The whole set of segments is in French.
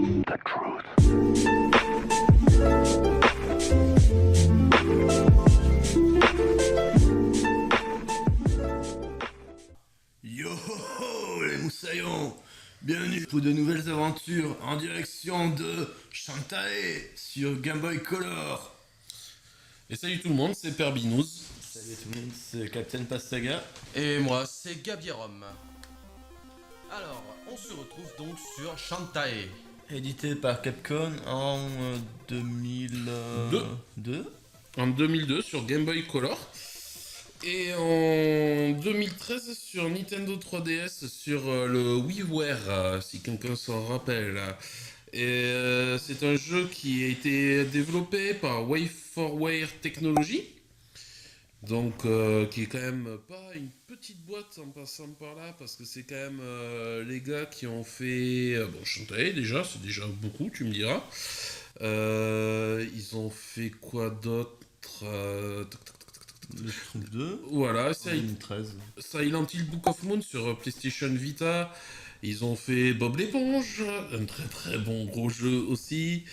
The truth. Yo ho ho, les moussaillons! Bienvenue pour de nouvelles aventures en direction de Shantae sur Game Boy Color. Et salut tout le monde, c'est Père Binous. Salut tout le monde, c'est Captain Pastaga. Et moi, c'est Gabirom. Alors, on se retrouve donc sur Shantae. Édité par Capcom en 2002. En 2002 sur Game Boy Color. Et en 2013 sur Nintendo 3DS sur le WiiWare, si quelqu'un s'en rappelle. Et c'est un jeu qui a été développé par Way4Ware Technology. Donc qui est quand même pas une petite boîte en passant par là, parce que c'est quand même les gars qui ont fait... bon, Shantae déjà, c'est déjà beaucoup, tu me diras. Ils ont fait quoi d'autre Le Schtroumpf 2. Voilà, En 2013. Silent Hill Book of Moon sur PlayStation Vita. Ils ont fait Bob l'éponge, un très très bon gros jeu aussi.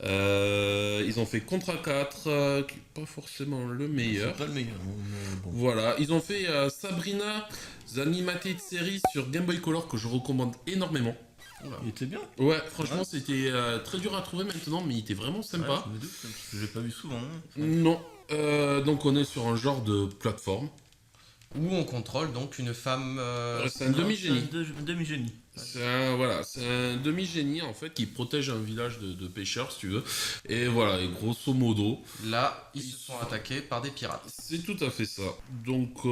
Ils ont fait Contra 4, qui n'est pas forcément le meilleur. C'est pas le meilleur, mais bon. Voilà, ils ont fait Sabrina, The Animated Series sur Game Boy Color que je recommande énormément. Il était bien. Ouais, franchement, Ouais. C'était très dur à trouver maintenant, mais il était vraiment sympa. Ouais, je me doute, parce que je l'ai pas vu souvent. Hein. Non, donc on est sur un genre de plateforme. Où on contrôle donc une femme. C'est un demi-génie. C'est un demi-génie. C'est un demi-génie en fait qui protège un village de pêcheurs si tu veux. Et voilà, et grosso modo, Là, ils se sont attaqués par des pirates. c'est tout à fait ça. Donc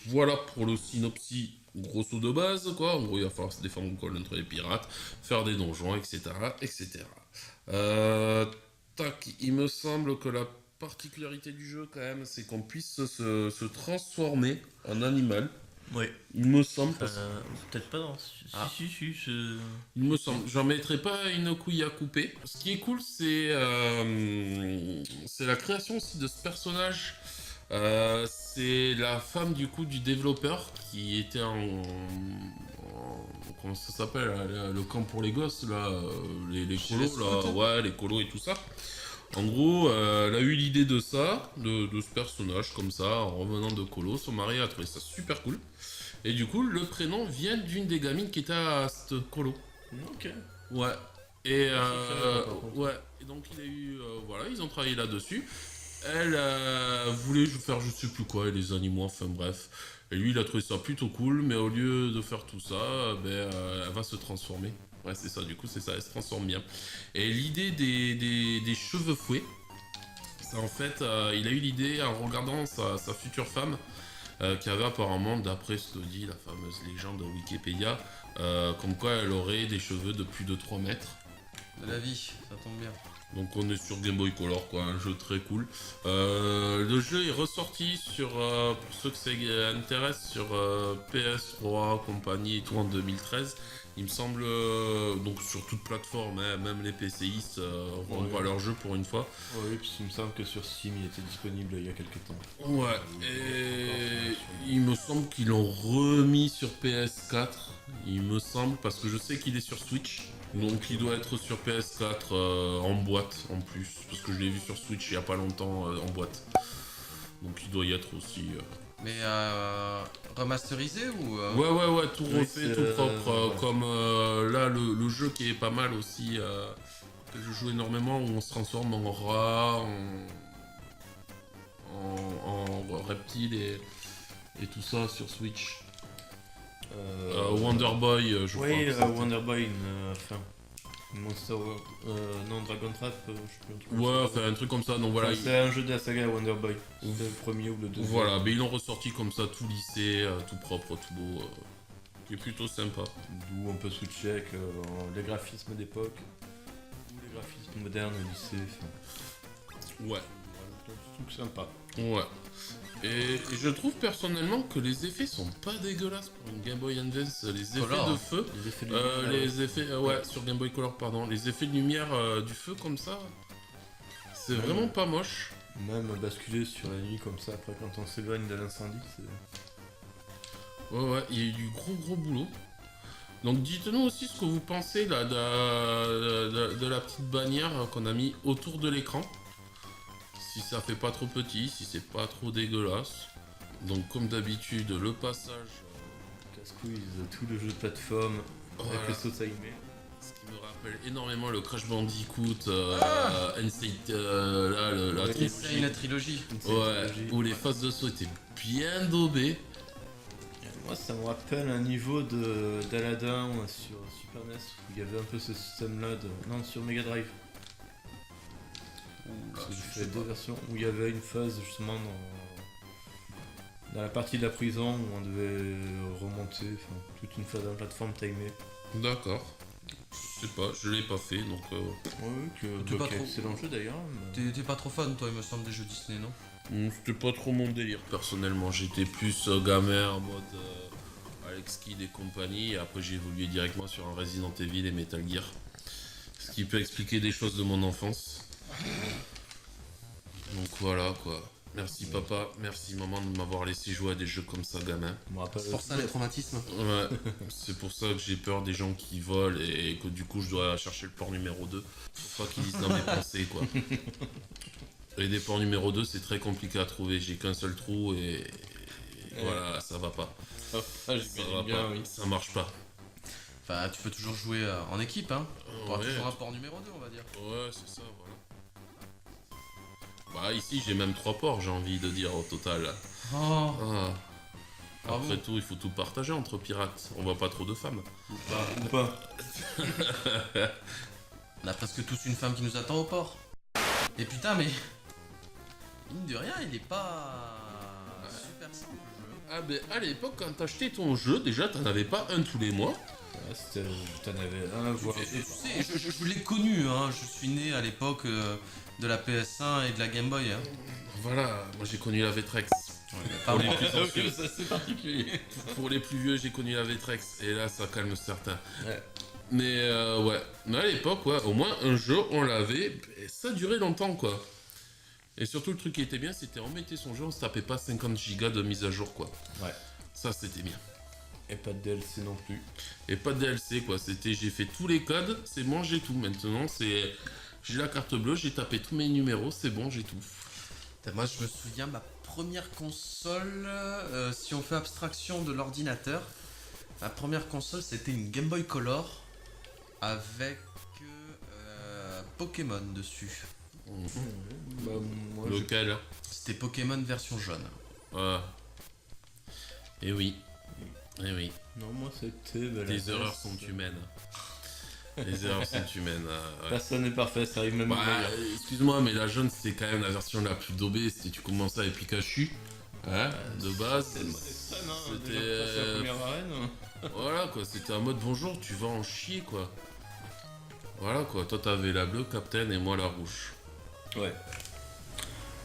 voilà pour le synopsis grosso de base quoi. En gros, il va falloir se défendre contre les pirates, faire des donjons, etc. etc. Tac, il me semble que la particularité du jeu quand même, c'est qu'on puisse se transformer en animal. Oui. Il me semble, Peut-être pas dans. Ah. Si. il me semble. J'en mettrai pas une couille à couper. Ce qui est cool, c'est la création aussi de ce personnage. C'est la femme du coup du développeur qui était comment ça s'appelle là, le camp pour les gosses là, les Chez colos les là, scouts. ouais, les colos et tout ça. En gros, elle a eu l'idée de ça, de ce personnage comme ça, en revenant de colo. Son mari a trouvé ça super cool. Et du coup, le prénom vient d'une des gamines qui était à cette colo. Ok. Ouais. Et Ça, je savais pas, par contre. ouais. Et donc il a eu, voilà, ils ont travaillé là-dessus. Elle voulait faire je sais plus quoi, et les animaux, enfin bref. Et lui, il a trouvé ça plutôt cool, mais au lieu de faire tout ça, elle va se transformer. Ouais, c'est ça, du coup, c'est ça, elle se transforme bien. Et l'idée des cheveux fouets, c'est en fait, il a eu l'idée en regardant sa future femme, qui avait apparemment, d'après ce que dit la fameuse légende de Wikipédia, comme quoi elle aurait des cheveux de plus de 3 mètres. De la vie, ça tombe bien. Donc on est sur Game Boy Color, quoi, un jeu très cool. Le jeu est ressorti sur, pour ceux que ça intéresse, sur PS3, compagnie et tout en 2013. Il me semble, donc sur toute plateforme, hein, même les PCistes revoient leur jeu pour une fois. Oui, puis il me semble que sur Steam il était disponible il y a quelques temps. Ouais, et il me semble qu'ils l'ont remis sur PS4, il me semble, parce que je sais qu'il est sur Switch. Donc il doit être sur PS4 en boîte en plus, parce que je l'ai vu sur Switch il y a pas longtemps en boîte. Donc il doit y être aussi. Mais remasterisé ou. Ouais, tout Oui, refait, c'est, tout propre. ouais. Comme là, le jeu qui est pas mal aussi, que je joue énormément, où on se transforme en rat, en reptile et tout ça sur Switch. Wonder Boy, je crois. Oui, que c'était. Wonder Boy, Monster non, Dragon Trap, je sais plus un truc comme Ouais, ça. enfin un truc comme ça, donc voilà. Enfin, c'est un jeu de la saga Wonder Boy. C'était le premier ou le deuxième. Voilà, mais ils l'ont ressorti comme ça, tout lissé, tout propre, tout beau, qui est plutôt sympa. D'où on peut switcher avec les graphismes d'époque ou les graphismes modernes lycée. Ouais, Voilà, donc, je trouve sympa. ouais. Et je trouve personnellement que les effets sont pas dégueulasses pour une Game Boy Advance. Les effets Color, de hein. feu, Les effets de lumière, les effets, ouais, sur Game Boy Color, pardon, les effets de lumière du feu comme ça, c'est Ouais. vraiment pas moche. même basculer sur la nuit comme ça après quand on s'éloigne de l'incendie, c'est. Ouais, il y a eu du gros boulot. Donc dites-nous aussi ce que vous pensez là, la petite bannière qu'on a mis autour de l'écran. Si ça fait pas trop petit, si c'est pas trop dégueulasse. Donc comme d'habitude, le passage... Casse-couille de tout le jeu de plateforme Voilà. avec les sauts timés. Ce qui me rappelle énormément le Crash Bandicoot, Insane, la Ouais, trilogie. La trilogie. Ouais, où les phases de saut étaient bien daubées. Moi, ça me rappelle un niveau d'Aladin sur Super NES où il y avait un peu ce système-là non, sur Mega Drive. Parce que j'ai fait deux versions où il y avait une phase justement dans la partie de la prison où on devait remonter, enfin, toute une phase en plateforme timée. D'accord. Je sais pas, je l'ai pas fait donc. Ouais, pas trop- excellent jeu d'ailleurs. mais- T'es pas trop fan, toi, il me semble, des jeux Disney, non? C'était pas trop mon délire personnellement. J'étais plus gamin en mode Alex Kidd et compagnie. Et après, j'ai évolué directement sur un Resident Evil et Metal Gear. Ce qui peut expliquer des choses de mon enfance. Donc voilà quoi. Merci papa, merci maman de m'avoir laissé jouer à des jeux comme ça gamin. Je me rappelle C'est pour ça les traumatismes. Ouais, c'est pour ça que j'ai peur des gens qui volent et que du coup je dois chercher le port numéro 2. Faut pas qu'ils lisent dans mes pensées quoi. Et des ports numéro 2 c'est très compliqué à trouver, j'ai qu'un seul trou et voilà, ça va pas. Ah, Ça j'imagine va bien, pas, oui. ça marche pas. Enfin, tu peux toujours jouer en équipe, hein. T'auras Ouais, toujours un port numéro 2, on va dire. ouais, c'est ça, voilà. Bah ici j'ai même 3 ports, j'ai envie de dire au total. Oh, Ah. Bravo. Après tout, il faut tout partager entre pirates. On voit pas trop de femmes. Ou pas. on a presque tous une femme qui nous attend au port. Et putain, mais. Mine de rien, il est pas. Super simple le jeu. Ah ben à l'époque quand t'achetais ton jeu, déjà t'en avais pas un tous les mois. Ouais, t'en avais un, voire Et tu sais, je l'ai connu, hein. Je suis né à l'époque de la PS1 et de la Game Boy. Hein. Voilà, moi j'ai connu la Vtrex. Pas Pour moi. les plus anciens. ça c'est particulier. Pour les plus vieux, j'ai connu la Vtrex. Et là, ça calme certains. Ouais. Mais ouais. Mais à l'époque, ouais, au moins un jeu, on l'avait. Et ça durait longtemps, quoi. Et surtout, le truc qui était bien, c'était on mettait son jeu, on se tapait pas 50 gigas de mise à jour, quoi. Ouais. Ça, c'était bien. Et pas de DLC non plus. Et pas de DLC, quoi. C'était j'ai fait tous les codes, c'est bon, j'ai tout. Maintenant, c'est. J'ai la carte bleue, j'ai tapé tous mes numéros, c'est bon, j'ai tout. Putain, moi, je me souviens, ma première console, si on fait abstraction de l'ordinateur, ma première console, c'était une Game Boy Color avec Pokémon dessus. Bah, moi, Lequel C'était Pokémon version jaune. Ah. Et oui. Et oui. Non, moi c'était. Bah, Les la erreurs NES, sont humaines. Les erreurs sont humaines. Ouais. Personne n'est parfait, ça arrive même Bah, au meilleur. excuse-moi, mais la jaune, c'est quand même la version la plus daubée. Si tu commençais avec Pikachu, hein, de base. C'est ça, non. C'était, Déjà, passer la première arène. Voilà quoi, c'était un mode bonjour, tu vas en chier quoi. Voilà quoi, toi t'avais la bleue, Captain, et moi la rouge. Ouais.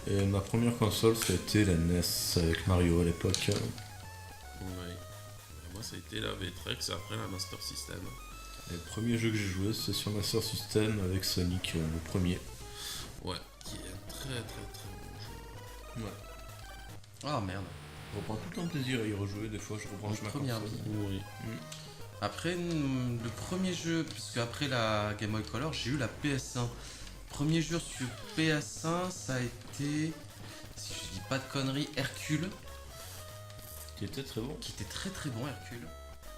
Et ma première console, c'était la NES avec Mario à l'époque. Ouais. Et moi, ça a été la Vtrex et après la Master System. Et le premier jeu que j'ai joué, c'est sur Master System avec Sonic, le premier. Ouais, qui est un très très très bon jeu. Ouais. Ah merde. Je reprends tout le temps plaisir à y rejouer, des fois je rebranche ma Première console. vie. Oui. Après, le premier jeu, puisque après la Game Boy Color, j'ai eu la PS1. Premier jeu sur PS1, ça a été, si je dis pas de conneries, Hercule, Qui était très bon. qui était très très bon, Hercule.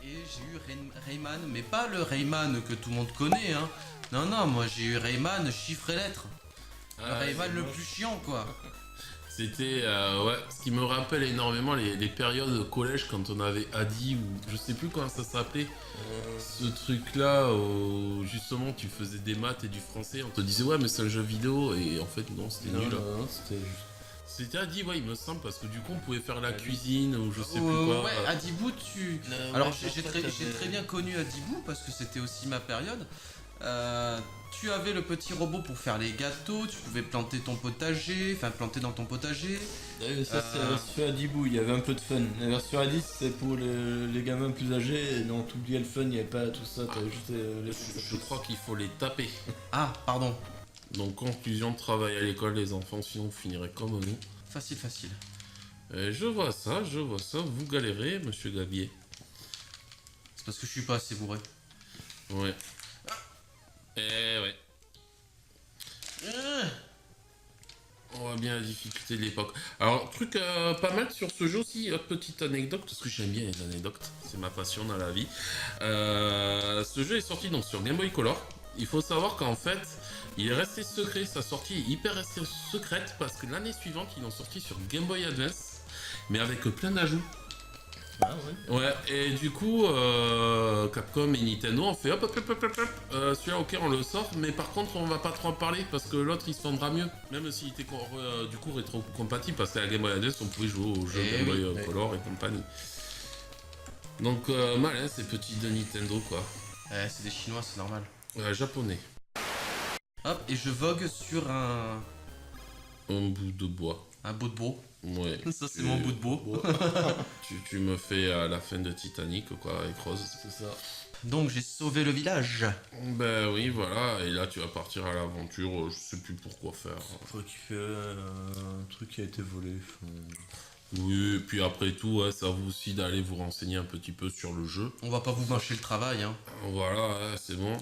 Et j'ai eu Rayman, mais pas le Rayman que tout le monde connaît, hein. Non, non, moi j'ai eu Rayman, chiffres et lettres. Le Rayman le plus chiant, quoi. C'était, ouais, ce qui me rappelle énormément les périodes de collège quand on avait Adi ou je sais plus comment ça s'appelait. Ce truc-là où justement tu faisais des maths et du français, on te disait ouais mais c'est un jeu vidéo et en fait non c'était nul. Non, c'était juste. C'était Adi, ouais il me semble parce que du coup on pouvait faire la cuisine ou je sais plus quoi. Ouais, Adibou, tu... Non, Alors ouais, j'ai parfois, très t'avais- bien connu Adibou parce que c'était aussi ma période. Tu avais le petit robot pour faire les gâteaux, tu pouvais planter ton potager, enfin planter dans ton potager. Ça c'est la version Adibou, il y avait un peu de fun. La version Adi c'est pour les gamins plus âgés, et non t'oubliais le fun, il n'y avait pas tout ça, t'avais juste les Je crois qu'il faut les taper. Ah, pardon. Donc conclusion de travail à l'école les enfants sinon vous finirez comme nous. Facile, facile. Je vois ça, vous galérez monsieur Gabier. C'est parce que je suis pas assez bourré. Ouais. Eh ouais. difficulté de l'époque. Alors, truc pas mal sur ce jeu aussi, petite anecdote, parce que j'aime bien les anecdotes, c'est ma passion dans la vie. Ce jeu est sorti donc sur Game Boy Color. Il faut savoir qu'en fait, il est resté secret, sa sortie est hyper restée secrète, parce que l'année suivante, ils l'ont sorti sur Game Boy Advance, mais avec plein d'ajouts. Ah ouais. Ouais, et du coup, Capcom et Nintendo ont fait hop, celui-là, ok, on le sort, mais par contre, on va pas trop en parler parce que l'autre il se vendra mieux, même s'il était du coup rétro-compatible, parce qu'à la Game Boy Advance, on pouvait jouer aux jeux Game Boy Color et compagnie. Donc, malin, ces petits de Nintendo, quoi. C'est des Chinois, c'est normal. Japonais, Hop, et je vogue sur un bout de bois. bout de beau. Ouais. Ça, c'est mon bout de beau. Tu me fais à la fin de Titanic, quoi, avec Rose. C'est ça. Donc, j'ai sauvé le village. Ben oui, voilà, et là, tu vas partir à l'aventure, je sais plus pourquoi faire. Faut qu'il fait un truc qui a été volé. Oui, et puis après tout, ouais, ça vous aussi d'aller vous renseigner un petit peu sur le jeu. On va pas vous mâcher le travail, hein. Voilà, ouais, c'est bon.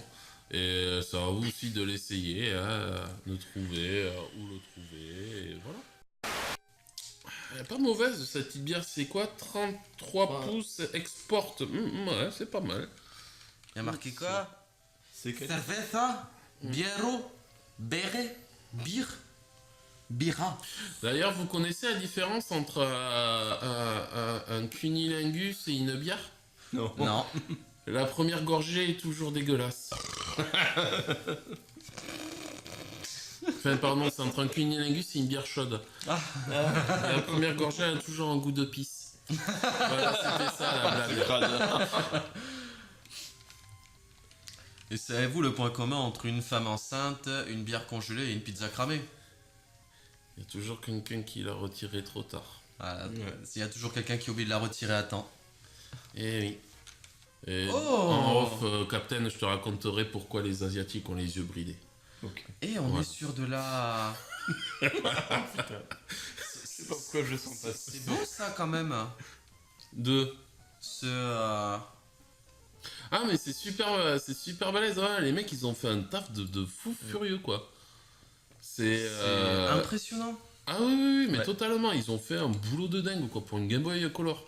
Et ça va vous aussi de l'essayer, hein, de trouver où le trouver, et voilà. Elle est pas mauvaise cette petite bière, c'est quoi 33 pouces export. Ouais, c'est pas mal. Il y a marqué quoi? C'est quel? Cerveza, biero, bere, beer, bira. D'ailleurs, vous connaissez la différence entre un cunilingus et une bière? Non. Non. La première gorgée est toujours dégueulasse. Enfin, pardon, c'est entre un cunilingus et une bière chaude. La première gorgée a toujours un goût de pisse. Voilà, c'était ça la blague. Et savez-vous le point commun entre une femme enceinte, une bière congelée et une pizza cramée? Il y a toujours quelqu'un qui l'a retiré trop tard. Voilà. Il y a toujours quelqu'un qui oublie de la retirer à temps. Eh oui. Et Oh en off, Captain, je te raconterai pourquoi les Asiatiques ont les yeux bridés. Ok. Et on Ouais. est sur de la... Je sais pas pourquoi je sens pas. C'est beau ça quand même. Deux. Ce... Ah, mais c'est super balèze. Ouais, les mecs, ils ont fait un taf de fou furieux, quoi. C'est impressionnant. Ah oui, mais Ouais. totalement. Ils ont fait un boulot de dingue, quoi, pour une Game Boy Color.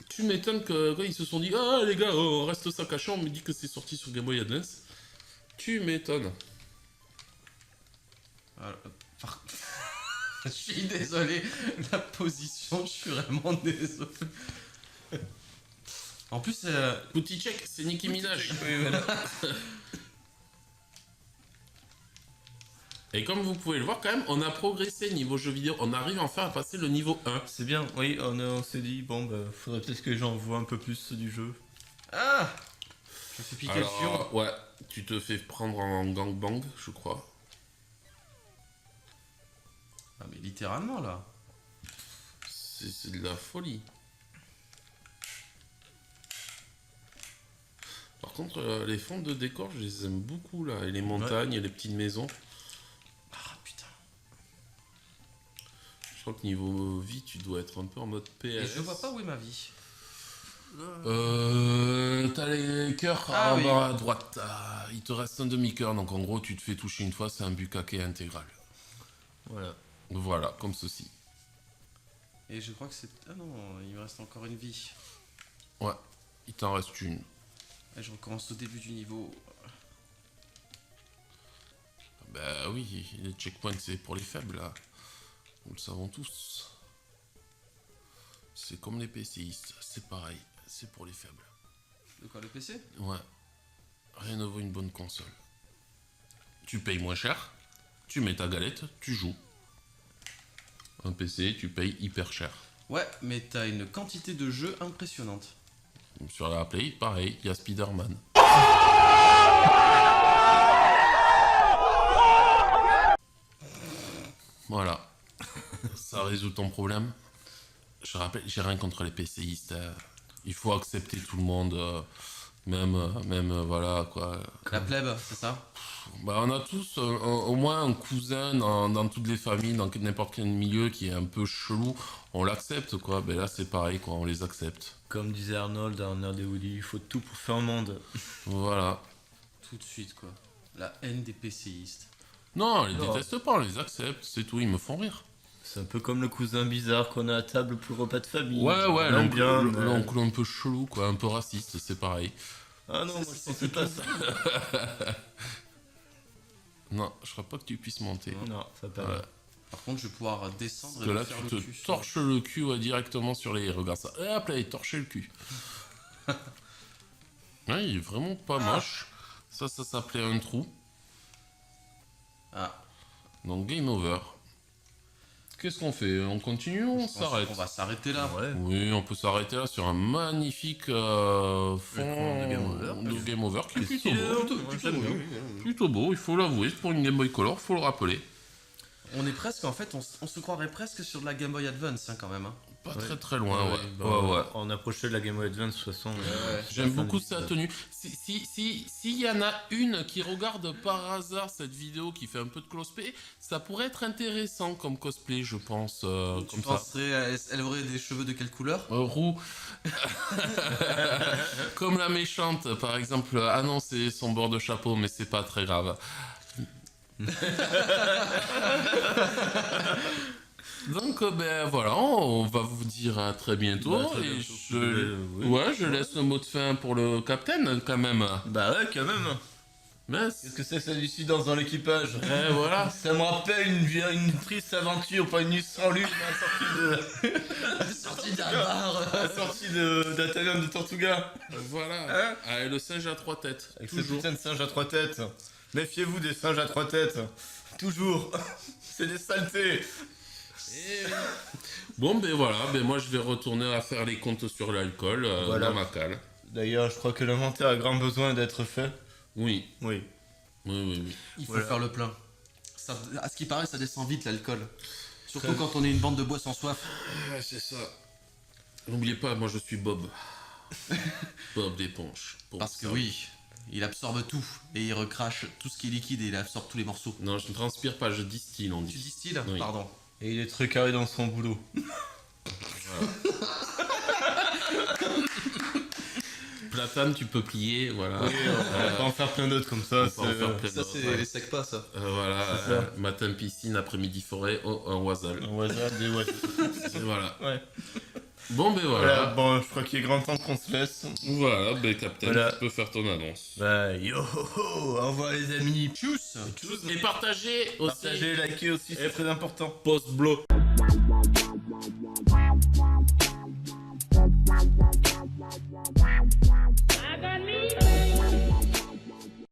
Tu m'étonnes que quand ils se sont dit, ah les gars, on reste ça caché, on me dit que c'est sorti sur Game Boy Advance. Tu m'étonnes. Je suis désolé, la position, je suis vraiment désolé. En plus, Petit check, c'est Nicki Minaj. Oui, voilà. Et comme vous pouvez le voir, quand même, on a progressé niveau jeu vidéo. On arrive enfin à passer le niveau 1. C'est bien, oui, on s'est dit, bon, bah, faudrait peut-être que les gens voient un peu plus du jeu. ah, je me suis piqué le fion. Alors, ouais, tu te fais prendre en gangbang, je crois. Ah mais littéralement là. C'est de la folie. Par contre, les fonds de décor, je les aime beaucoup, là. Et les montagnes, et les petites maisons. Ah putain. Je crois que niveau vie, tu dois être un peu en mode PS. Et je vois pas où est ma vie. T'as les cœurs Ah en oui. bas à droite. Ah, il te reste un demi-cœur, donc en gros, tu te fais toucher une fois, c'est un bukkake intégral. Voilà. Voilà, comme ceci. Et je crois que c'est... Ah non, il me reste encore une vie. Ouais, il t'en reste une. Et je recommence au début du niveau. Bah oui, les checkpoints, c'est pour les faibles, là. Nous le savons tous. C'est comme les PCistes, c'est pareil, c'est pour les faibles. De quoi, le PC? Ouais. Rien ne vaut une bonne console. Tu payes moins cher, tu mets ta galette, tu joues. Un PC, tu payes hyper cher. Ouais, mais t'as une quantité de jeux impressionnante. Sur la Play, pareil, il y a Spider-Man. Voilà. Ça résout ton problème. Je rappelle, j'ai rien contre les PCistes. Il faut accepter tout le monde. Même voilà quoi. La plèbe, c'est ça? Bah, on a tous au moins un cousin dans toutes les familles, dans n'importe quel milieu qui est un peu chelou. On l'accepte quoi. Ben là c'est pareil quoi, on les accepte. Comme disait Arnold dans Nerd et Woody, il faut tout pour faire un monde. Voilà. Tout de suite quoi. La haine des PCistes. Non, on les Non. déteste pas, on les accepte, c'est tout, ils me font rire. C'est un peu comme le cousin bizarre qu'on a à table pour le repas de famille. Ouais, On l'oncle aime bien, mais- l'oncle un peu chelou, quoi, un peu raciste, c'est pareil. Ah non, moi je pensais pas ça. Non, je crois pas que tu puisses monter. Non, ça pas. Ouais. Par contre, je vais pouvoir descendre Parce que et là, me faire tu le te cul sur- torches le cul ouais, directement sur les... Regarde ça. Hop là, il est torché le cul. Ouais, il est vraiment pas moche. Ça s'appelait un trou. Ah, Donc, game over. Qu'est-ce qu'on fait? On continue ou on je pense s'arrête? qu'on va s'arrêter là. Ouais. Oui, on peut s'arrêter là sur un magnifique fond de Game Over. de Game Over qui est plutôt stylé, beau. hein. Moi, j'aime bien. Plutôt beau, il faut l'avouer. Pour une Game Boy Color, faut le rappeler. On est presque, en fait, on se croirait presque sur de la Game Boy Advance, hein, quand même. Hein. Pas Ouais. très loin, ouais. bah, Ouais. On approchait de la Game Boy Advance de toute façon. J'aime beaucoup sa tenue. S'il y en a une qui regarde par hasard cette vidéo qui fait un peu de cosplay, ça pourrait être intéressant comme cosplay, je pense. Tu Comme ça. penserais, elle aurait des cheveux de quelle couleur? Roux. Comme la méchante, par exemple. Ah non, c'est son bord de chapeau, mais c'est pas très grave. Donc, ben voilà, on va vous dire à très bientôt. Bah, très et bientôt. je... Oui. Ouais, je laisse le mot de fin pour le capitaine, quand même. Bah ouais, quand même. Mais Qu'est-ce que c'est que cette dissidence dans l'équipage? voilà. Ça me rappelle une triste aventure, pas une nuit sans lune, Sortie d'un bar. la sortie d'un taverne de Tortuga. Voilà. Hein Ah, et le singe à 3 têtes. Avec ce Toujours. putain de singe à 3 têtes. Méfiez-vous des singes à 3 têtes. Toujours. C'est des saletés. Bon, ben voilà. Ben moi, je vais retourner à faire les comptes sur l'alcool Voilà. dans ma cale. D'ailleurs, je crois que l'inventaire a grand besoin d'être fait. Oui. Oui. Oui. Il faut Voilà. faire le plein. Ça, à ce qui paraît, ça descend vite l'alcool. Surtout quand on est une bande de bois sans soif. Ouais, c'est ça. N'oubliez pas, moi, je suis Bob. Bob d'éponge. Bon, Parce que ça. oui, il absorbe tout et il recrache tout ce qui est liquide et il absorbe tous les morceaux. Non, je ne transpire pas, je distille, on Tu dit. distilles? Oui. Pardon. Et il est très carré dans son boulot. Platane, tu peux plier, voilà. Oui, on va en faire plein d'autres comme ça. On peut en faire plein Ça, d'autres, c'est ouais. les secpas, ça. Voilà, C'est ça. matin piscine, après-midi forêt, un oisal. Un hasard, des oiseaux. Voilà. Ouais. Bon, ben Voilà, voilà. bon, je crois qu'il est grand temps qu'on se laisse. Voilà, ben Captain, Voilà. tu peux faire ton annonce. Bah, yo, ho, ho, au revoir les amis. Tchuss! Et partagez aussi. Partagez, likez aussi, c'est très important. Post-bloc.